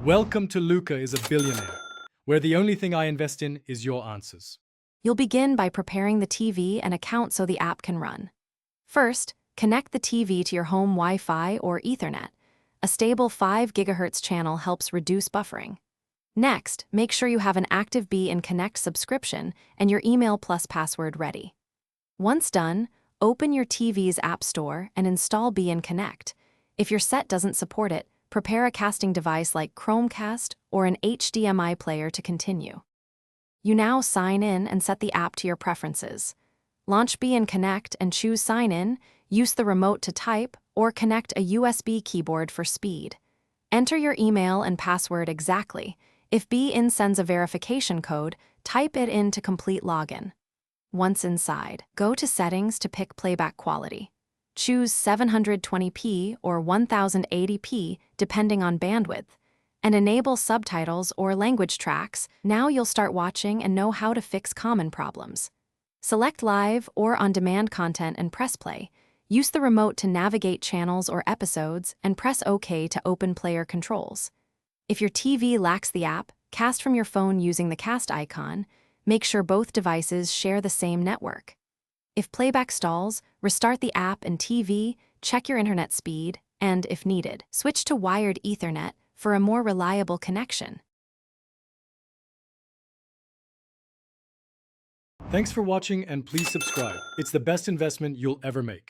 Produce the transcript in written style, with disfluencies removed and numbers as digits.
Welcome to Luca is a Billionaire, where the only thing I invest in is your answers. You'll begin by preparing the TV and account so the app can run. First, connect the TV to your home Wi-Fi or Ethernet. A stable 5 GHz channel helps reduce buffering. Next, make sure you have an active BeIn Connect subscription and your email plus password ready. Once done, open your TV's App Store and install BeIn Connect. If your set doesn't support it, prepare a casting device like Chromecast or an HDMI player to continue. You now sign in and set the app to your preferences. Launch BeIn Connect and choose Sign In, use the remote to type, or connect a USB keyboard for speed. Enter your email and password exactly. If BeIn sends a verification code, type it in to complete login. Once inside, go to Settings to pick playback quality. Choose 720p or 1080p depending on bandwidth, and enable subtitles or language tracks. Now you'll start watching and know how to fix common problems. Select live or on-demand content and press play. Use the remote to navigate channels or episodes and press OK to open player controls. If your TV lacks the app, cast from your phone using the cast icon. Make sure both devices share the same network. If playback stalls, restart the app and TV, check your internet speed, and, if needed, switch to wired Ethernet for a more reliable connection. Thanks for watching and please subscribe. It's the best investment you'll ever make.